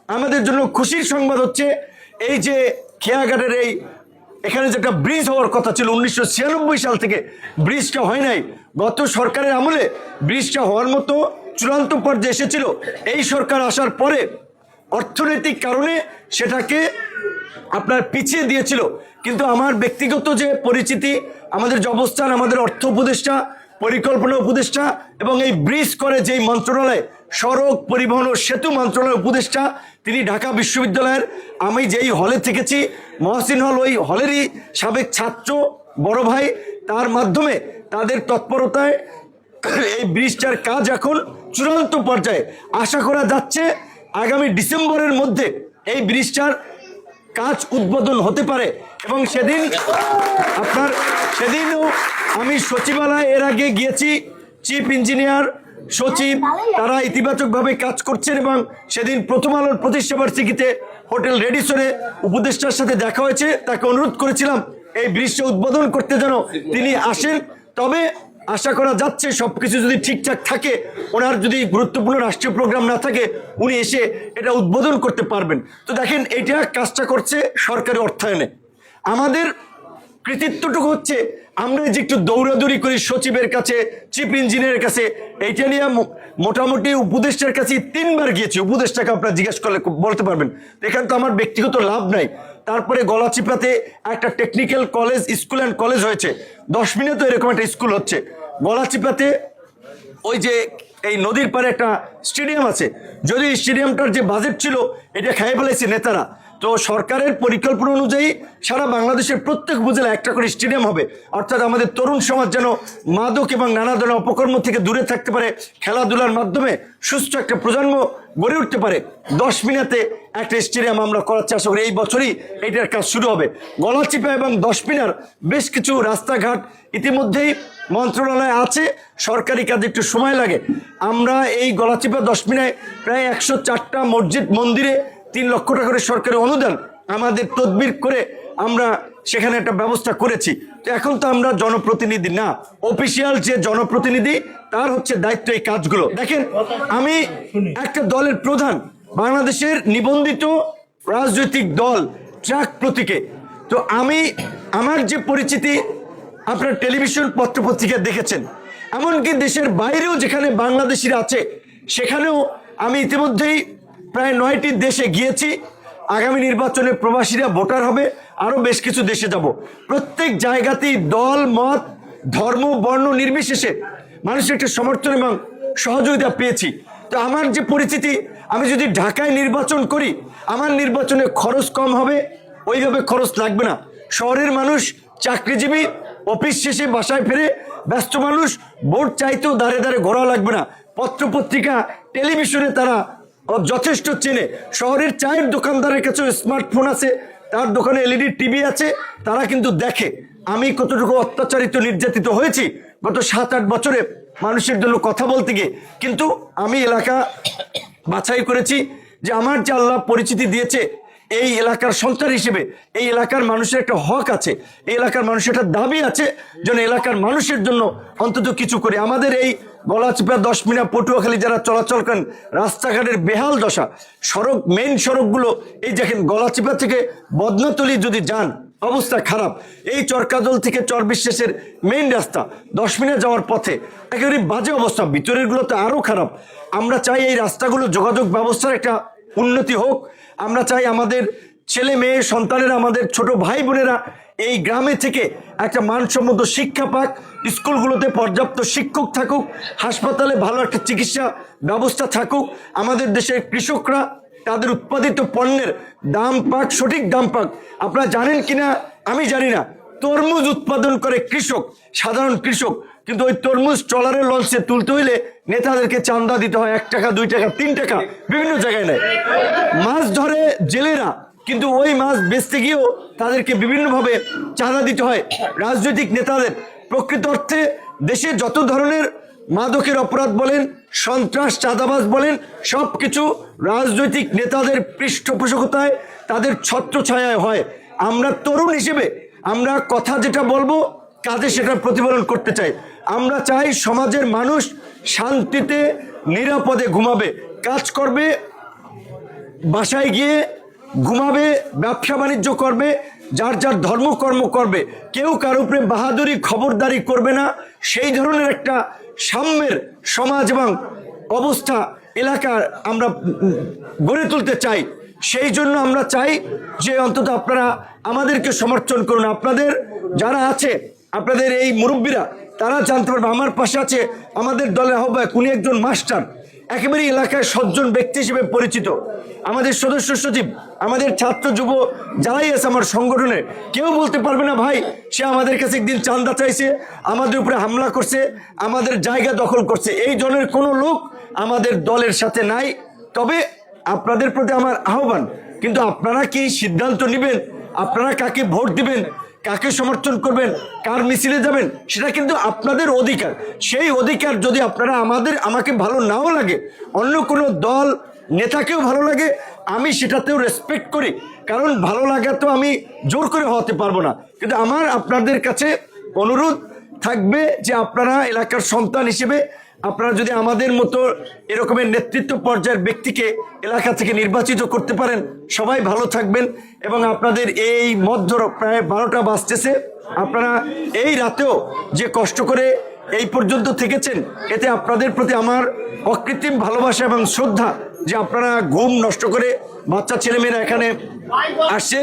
আমাদের জন্য খুশির সংবাদ হচ্ছে এই যে খেয়াঘাটের এখানে যে একটা ব্রিজ হওয়ার কথা ছিল 1996 সাল থেকে ব্রিজটা হয় নাই। গত সরকারের আমলে ব্রিজটা হওয়ার মতো চূড়ান্ত পর্যায়ে এসেছিল। এই সরকার আসার পরে অর্থনৈতিক কারণে সেটাকে আপনার পিছিয়ে দিয়েছিল। কিন্তু আমার ব্যক্তিগত যে পরিচিতি, আমাদের যে অবস্থান, আমাদের অর্থ উপদেষ্টা, পরিকল্পনা উপদেষ্টা এবং এই ব্রিজ করে যেই মন্ত্রণালয়, সড়ক পরিবহন ও সেতু মন্ত্রণালয়ের উপদেষ্টা, তিনি ঢাকা বিশ্ববিদ্যালয়ের, আমি যেই হলে থেকেছি মহসিন হল, ওই হলেরই সাবেক ছাত্র বড় ভাই, তার মাধ্যমে তাদের তৎপরতায় এই ব্রিজটার কাজ এখন চূড়ান্ত পর্যায়ে। আশা করা যাচ্ছে আগামী ডিসেম্বরের মধ্যে এই ব্রিজটার কাজ উদ্বোধন হতে পারে। এবং সেদিনও আমি সচিবালয়ে এর আগে গিয়েছি, চিফ ইঞ্জিনিয়ার, সচিব, তারা ইতিবাচকভাবে কাজ করছেন। এবং সেদিন প্রথম আলোর প্রতিষ্ঠাবার্ষিকীতে হোটেল রেডিসনে উপদেষ্টার সাথে দেখা হয়েছে, তাকে অনুরোধ করেছিলাম এই ব্রিজটা উদ্বোধন করতে যেন তিনি আসেন। তবে আশা করা যাচ্ছে সবকিছু যদি ঠিকঠাক থাকে, ওনার যদি গুরুত্বপূর্ণ রাষ্ট্রীয় প্রোগ্রাম না থাকে, উনি এসে এটা উদ্বোধন করতে পারবেন। তো দেখেন, এইটা কাজটা করছে সরকারি অর্থায়নে। আমাদের কৃতিত্বটুকু হচ্ছে আমরা যে একটু দৌড়াদৌড়ি করি সচিবের কাছে, চিফ ইঞ্জিনিয়ারের কাছে, এইটা নিয়ে মোটামুটি উপদেষ্টার কাছে 3 বার গিয়েছি। উপদেষ্টাকে আপনারা জিজ্ঞেস করলে বলতে পারবেন। এখানে তো আমার ব্যক্তিগত লাভ নাই। তারপরে গলাচিপাতে একটা technical college, school and college হয়েছে, 10 মিনিটে এরকম একটা স্কুল হচ্ছে। গলাচিপাতে ওই যে এই নদীর পারে একটা স্টেডিয়াম আছে, যদি স্টেডিয়ামটার যে বাজেট ছিল এটা খেয়ে ফেলেছে নেতারা। তো সরকারের পরিকল্পনা অনুযায়ী সারা বাংলাদেশের প্রত্যেক উপজেলা একটা করে স্টেডিয়াম হবে, অর্থাৎ আমাদের তরুণ সমাজ যেন মাদক এবং নানা ধরনের অপকর্ম থেকে দূরে থাকতে পারে, খেলাধুলার মাধ্যমে সুস্থ একটা প্রজন্ম গড়ে উঠতে পারে। 10 মিনিটে একটা স্টেডিয়াম আমরা করার চেষ্টা করি। এই বছরই এইটার কাজ শুরু হবে। গলাচিপা এবং 10 মিনার বেশ কিছু রাস্তাঘাট ইতিমধ্যেই মন্ত্রণালয়ে আছে, সরকারি কাজে একটু সময় লাগে। আমরা এই গলাচিপা 10 মিনায় প্রায় 104টা মসজিদ মন্দিরে 3 লক্ষ টাকা করে সরকারি অনুদান আমাদের তদবির করে আমরা সেখানে একটা ব্যবস্থা করেছি। তো এখন তো আমরা জনপ্রতিনিধি না, অফিসিয়াল যে জনপ্রতিনিধি তার হচ্ছে দায়িত্ব এই কাজগুলো। দেখেন, আমি একটা দলের প্রধান, বাংলাদেশের নিবন্ধিত রাজনৈতিক দল ট্রাক প্রতীকে। তো আমার যে পরিচিতি আপনার টেলিভিশন পত্রপত্রিকা দেখেছেন, এমনকি দেশের বাইরেও যেখানে বাংলাদেশিরা আছে সেখানেও আমি ইতিমধ্যেই প্রায় 9টি দেশে গিয়েছি। আগামী নির্বাচনে প্রবাসীরা ভোটার হবে, আরও বেশ কিছু দেশে যাব। প্রত্যেক জায়গাতেই দল মত ধর্ম বর্ণ নির্বিশেষে মানুষের একটা সমর্থন এবং সহযোগিতা পেয়েছি। তো আমার যে পরিচিতি, আমি যদি ঢাকায় নির্বাচন করি আমার নির্বাচনে খরচ কম হবে, ওইভাবে খরচ লাগবে না। শহরের মানুষ, চাকরিজীবী, অফিস শেষে বাসায় ফেরে ব্যস্ত মানুষ, ভোট চাইতেও দাঁড়ে দাঁড়ে ঘোরা লাগবে না। পত্রপত্রিকা, টেলিভিশনে তারা যথেষ্ট চেনে। শহরের চায়ের দোকানদারের কাছেও স্মার্টফোন আছে, তার দোকানে এলইডি টিভি আছে, তারা কিন্তু দেখে আমি কতটুকু অত্যাচারিত নির্যাতিত হয়েছি গত 7-8 বছরে মানুষের জন্য কথা বলতে গিয়ে। কিন্তু আমি এলাকা বাছাই করেছি যে আমার যে আল্লাহ পরিচিতি দিয়েছে, এই এলাকার সন্তান হিসেবে এই এলাকার মানুষের একটা হক আছে, এই এলাকার মানুষের একটা দাবি আছে যেন এলাকার মানুষের জন্য অন্তত কিছু করে। আমাদের এই গলাচিপা 10 মিনার পটুয়াখালী যারা চলাচল করেন, রাস্তাঘাটের বেহাল দশা, সড়ক মেইন সড়কগুলো, এই দেখেন গলাচিপা থেকে বদনাতলি যদি যান অবস্থা খারাপ। এই চরকাদল থেকে চরবিশ্বাসের মেইন রাস্তা 10 মিনিট যাওয়ার পথে একেবারে বাজে অবস্থা, ভিতরের গুলো তো আরো খারাপ। আমরা চাই এই রাস্তাগুলো যোগাযোগ ব্যবস্থার একটা উন্নতি হোক। আমরা চাই আমাদের ছেলে মেয়ে সন্তানেরা, আমাদের ছোট ভাই বোনেরা এই গ্রামে থেকে একটা মানসম্মত শিক্ষা পাক, স্কুলগুলোতে পর্যাপ্ত শিক্ষক থাকুক, হাসপাতালে ভালো একটা চিকিৎসা ব্যবস্থা থাকুক, আমাদের দেশের কৃষকরা তাদের উৎপাদিত পণ্যের দাম পাক, সঠিক দাম পাক। আপনারা জানেন কিনা আমি জানি না, তরমুজ উৎপাদন করে কৃষক, সাধারণ কৃষক, কিন্তু ওই তরমুজ ট্রলারের লঞ্চে তুলতে হইলে নেতাদেরকে চাঁদা দিতে হয়, 1 টাকা 2 টাকা 3 টাকা, বিভিন্ন জায়গায় নেয়। মাছ ধরে জেলেরা, কিন্তু ওই মাছ বেচতে গিয়েও তাদেরকে বিভিন্নভাবে চাঁদা দিতে হয় রাজনৈতিক নেতাদের। প্রকৃত অর্থে দেশে যত ধরনের মাদকের অপরাধ বলেন, সন্ত্রাস, চাঁদাবাজ বলেন, সব কিছু রাজনৈতিক নেতাদের পৃষ্ঠপোষকতায়, তাদের ছত্রছায়ায় হয়। আমরা তরুণ হিসেবে আমরা কথা যেটা বলবো কাজে সেটা প্রতিফলন করতে চাই। আমরা চাই সমাজের মানুষ শান্তিতে নিরাপদে ঘুমাবে, কাজ করবে, বাসায় গিয়ে ঘুমাবে, ব্যবসা বাণিজ্য করবে, যার যার ধর্মকর্ম করবে, কেউ কারো উপরে বাহাদুরি খবরদারি করবে না। সেই ধরনের একটা সাম্যের সমাজ এবং অবস্থা এলাকার আমরা গড়ে তুলতে চাই। সেই জন্য আমরা চাই যে অন্তত আপনারা আমাদেরকে সমর্থন করুন। আপনাদের যারা আছে, আপনাদের এই মুরব্বীরা, তারা জানতে পারবে। আমার পাশে আছে আমাদের দলের আহ্বায়ক, উনি একজন মাস্টার, একেবারে এলাকায় সজ্জন ব্যক্তি হিসেবে পরিচিত। আমাদের সদস্য সচিব, আমাদের ছাত্র যুব যারাই আছে আমার সংগঠনে, কেউ বলতে পারবে না ভাই সে আমাদের কাছে একদিন চাঁদা চাইছে, আমাদের উপরে হামলা করছে, আমাদের জায়গা দখল করছে। এই ধরনের কোনো লোক আমাদের দলের সাথে নাই। তবে আপনাদের প্রতি আমার আহ্বান, কিন্তু আপনারা কি সিদ্ধান্ত নেবেন, আপনারা কাকে ভোট দিবেন, কাকে সমর্থন করবেন, কার মিছিলে যাবেন, সেটা কিন্তু আপনাদের অধিকার। সেই অধিকার যদি আপনারা আমাকে ভালো নাও লাগে, অন্য কোনো দল নেতাকেও ভালো লাগে, আমি সেটাতেও রেসপেক্ট করি, কারণ ভালো লাগা তো আমি জোর করে হতে পারবো না। কিন্তু আমার আপনাদের কাছে অনুরোধ থাকবে যে আপনারা এলাকার সন্তান হিসেবে আপনারা যদি আমাদের মতো এরকমের নেতৃত্ব পর্যায়ের ব্যক্তিকে এলাকা থেকে নির্বাচিত করতে পারেন, সবাই ভালো থাকবেন। এবং আপনাদের এই প্রায় 12টা বাজতেছে, আপনারা এই রাতেও যে কষ্ট করে এই পর্যন্ত থেকেছেন, এতে আপনাদের প্রতি আমার অকৃত্রিম ভালোবাসা এবং শ্রদ্ধা যে আপনারা ঘুম নষ্ট করে বাচ্চা ছেলেমেয়েরা এখানে আসছে।